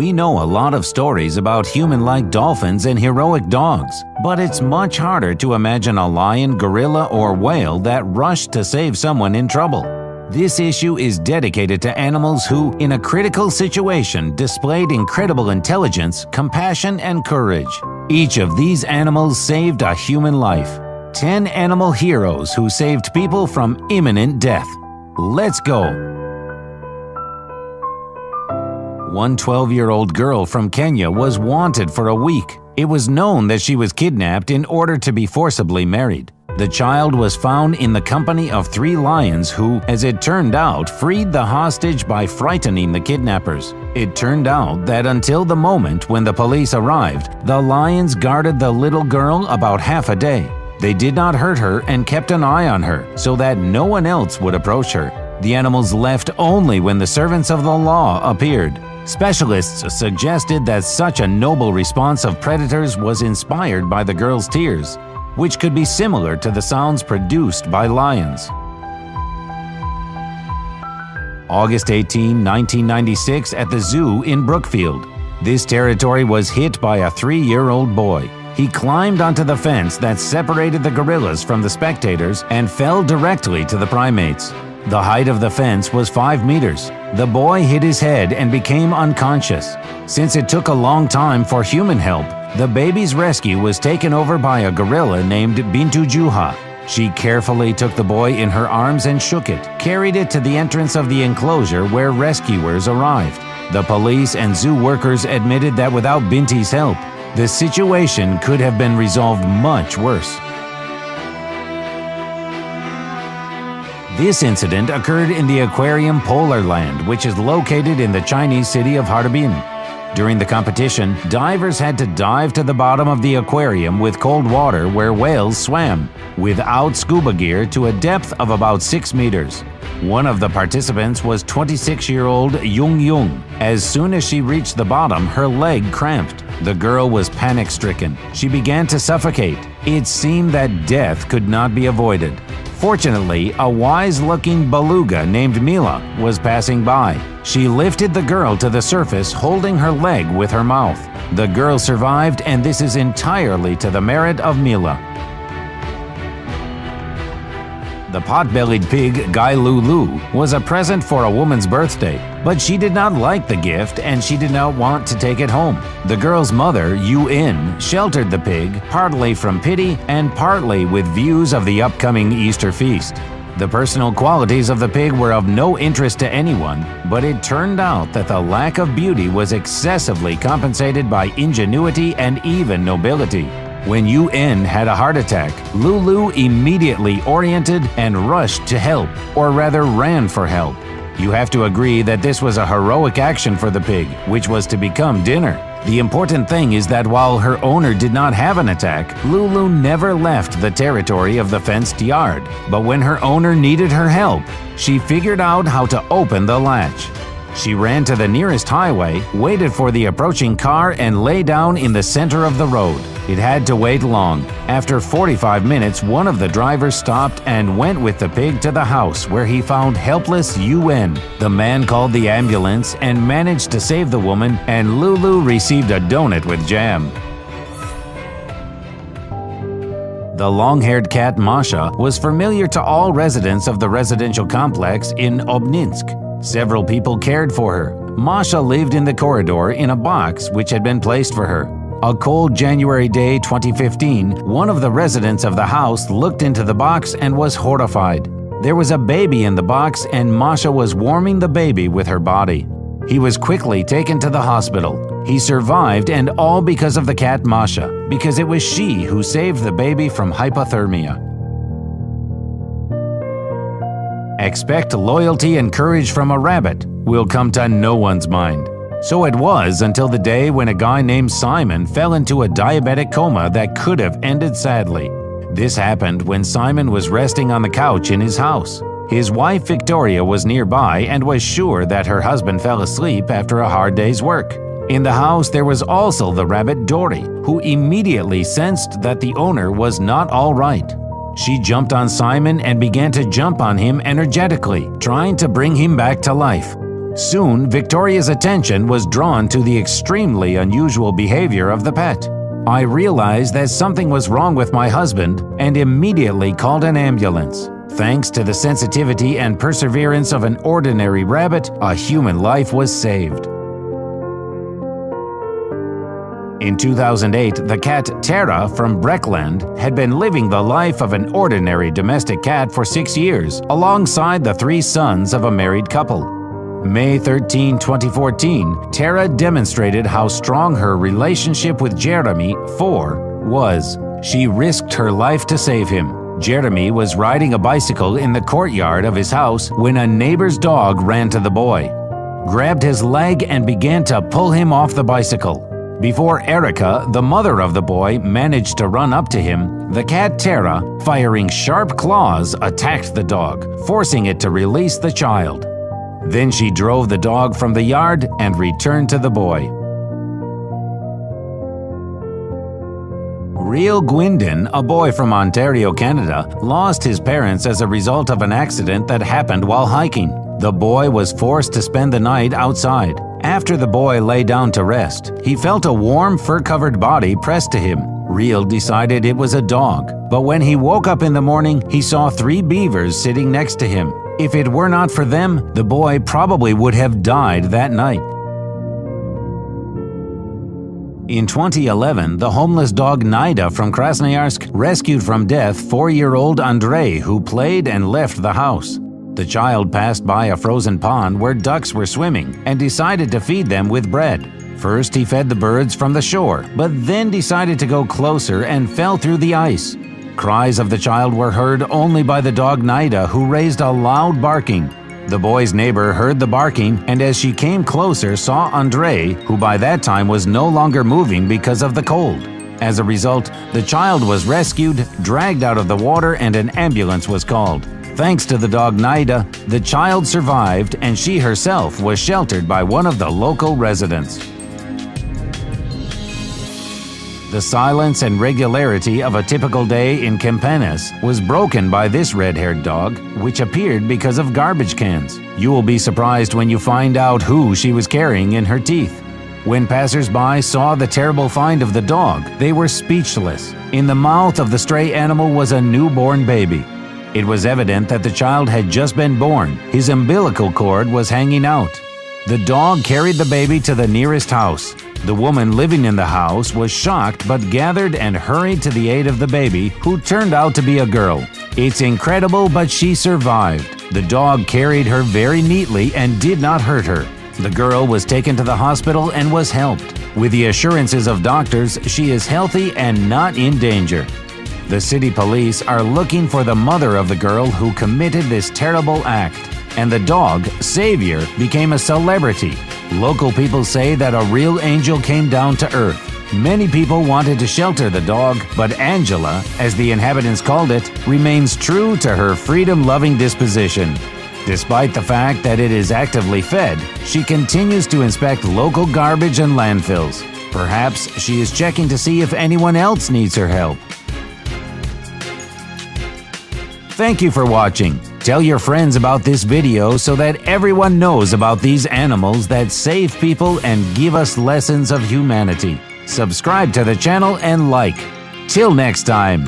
We know a lot of stories about human-like dolphins and heroic dogs, but it's much harder to imagine a lion, gorilla, or whale that rushed to save someone in trouble. This issue is dedicated to animals who, in a critical situation, displayed incredible intelligence, compassion, and courage. Each of these animals saved a human life. 10 animal heroes who saved people from imminent death. Let's go! One 12-year-old girl from Kenya was wanted for a week. It was known that she was kidnapped in order to be forcibly married. The child was found in the company of 3 lions who, as it turned out, freed the hostage by frightening the kidnappers. It turned out that until the moment when the police arrived, the lions guarded the little girl about half a day. They did not hurt her and kept an eye on her so that no one else would approach her. The animals left only when the servants of the law appeared. Specialists suggested that such a noble response of predators was inspired by the girl's tears, which could be similar to the sounds produced by lions. August 18, 1996, at the zoo in Brookfield. This territory was hit by a 3-year-old boy. He climbed onto the fence that separated the gorillas from the spectators and fell directly to the primates. The height of the fence was 5 meters. The boy hit his head and became unconscious. Since it took a long time for human help, the baby's rescue was taken over by a gorilla named Bintu Juha. She carefully took the boy in her arms and shook it, carried it to the entrance of the enclosure where rescuers arrived. The police and zoo workers admitted that without Binti's help, the situation could have been resolved much worse. This incident occurred in the aquarium Polarland, which is located in the Chinese city of Harbin. During the competition, divers had to dive to the bottom of the aquarium with cold water where whales swam, without scuba gear to a depth of about 6 meters. One of the participants was 26-year-old Yung Yung. As soon as she reached the bottom, her leg cramped. The girl was panic-stricken. She began to suffocate. It seemed that death could not be avoided. Fortunately, a wise-looking beluga named Mila was passing by. She lifted the girl to the surface, holding her leg with her mouth. The girl survived, and this is entirely to the merit of Mila. The pot-bellied pig, Gai Lulu, was a present for a woman's birthday, but she did not like the gift and she did not want to take it home. The girl's mother, Yu In, sheltered the pig, partly from pity and partly with views of the upcoming Easter feast. The personal qualities of the pig were of no interest to anyone, but it turned out that the lack of beauty was excessively compensated by ingenuity and even nobility. When UN had a heart attack, Lulu immediately oriented and rushed to help, or rather ran for help. You have to agree that this was a heroic action for the pig, which was to become dinner. The important thing is that while her owner did not have an attack, Lulu never left the territory of the fenced yard. But when her owner needed her help, she figured out how to open the latch. She ran to the nearest highway, waited for the approaching car, and lay down in the center of the road. It had to wait long. After 45 minutes, one of the drivers stopped and went with the pig to the house where he found helpless UN. The man called the ambulance and managed to save the woman, and Lulu received a donut with jam. The long-haired cat Masha was familiar to all residents of the residential complex in Obninsk. Several people cared for her. Masha lived in the corridor in a box which had been placed for her. A cold January day 2015, one of the residents of the house looked into the box and was horrified. There was a baby in the box and Masha was warming the baby with her body. He was quickly taken to the hospital. He survived, and all because of the cat Masha, because it was she who saved the baby from hypothermia. Expect loyalty and courage from a rabbit will come to no one's mind. So it was until the day when a guy named Simon fell into a diabetic coma that could have ended sadly. This happened when Simon was resting on the couch in his house. His wife Victoria was nearby and was sure that her husband fell asleep after a hard day's work. In the house there was also the rabbit Dory, who immediately sensed that the owner was not all right. She jumped on Simon and began to jump on him energetically, trying to bring him back to life. Soon, Victoria's attention was drawn to the extremely unusual behavior of the pet. I realized that something was wrong with my husband and immediately called an ambulance. Thanks to the sensitivity and perseverance of an ordinary rabbit, a human life was saved. In 2008, the cat Tara from Breckland had been living the life of an ordinary domestic cat for 6 years, alongside the 3 sons of a married couple. May 13, 2014, Tara demonstrated how strong her relationship with Jeremy, 4, was. She risked her life to save him. Jeremy was riding a bicycle in the courtyard of his house when a neighbor's dog ran to the boy, grabbed his leg and began to pull him off the bicycle. Before Erica, the mother of the boy, managed to run up to him, the cat Tara, firing sharp claws, attacked the dog, forcing it to release the child. Then she drove the dog from the yard and returned to the boy. Real Gwindon, a boy from Ontario, Canada, lost his parents as a result of an accident that happened while hiking. The boy was forced to spend the night outside. After the boy lay down to rest, he felt a warm fur-covered body pressed to him. Real decided it was a dog, but when he woke up in the morning, he saw 3 beavers sitting next to him. If it were not for them, the boy probably would have died that night. In 2011, the homeless dog Naida from Krasnoyarsk rescued from death 4-year-old Andrei, who played and left the house. The child passed by a frozen pond where ducks were swimming and decided to feed them with bread. First, he fed the birds from the shore, but then decided to go closer and fell through the ice. Cries of the child were heard only by the dog Naida, who raised a loud barking. The boy's neighbor heard the barking, and as she came closer, saw Andrei, who by that time was no longer moving because of the cold. As a result, the child was rescued, dragged out of the water, and an ambulance was called. Thanks to the dog Naida, the child survived, and she herself was sheltered by one of the local residents. The silence and regularity of a typical day in Kempenes was broken by this red-haired dog, which appeared because of garbage cans. You will be surprised when you find out who she was carrying in her teeth. When passers-by saw the terrible find of the dog, they were speechless. In the mouth of the stray animal was a newborn baby. It was evident that the child had just been born. His umbilical cord was hanging out. The dog carried the baby to the nearest house. The woman living in the house was shocked but gathered and hurried to the aid of the baby, who turned out to be a girl. It's incredible, but she survived. The dog carried her very neatly and did not hurt her. The girl was taken to the hospital and was helped. With the assurances of doctors, she is healthy and not in danger. The city police are looking for the mother of the girl who committed this terrible act, and the dog, Savior, became a celebrity. Local people say that a real angel came down to earth. Many people wanted to shelter the dog, but Angela, as the inhabitants called it, remains true to her freedom-loving disposition. Despite the fact that it is actively fed, she continues to inspect local garbage and landfills. Perhaps she is checking to see if anyone else needs her help. Thank you for watching. Tell your friends about this video so that everyone knows about these animals that save people and give us lessons of humanity. Subscribe to the channel and like. Till next time.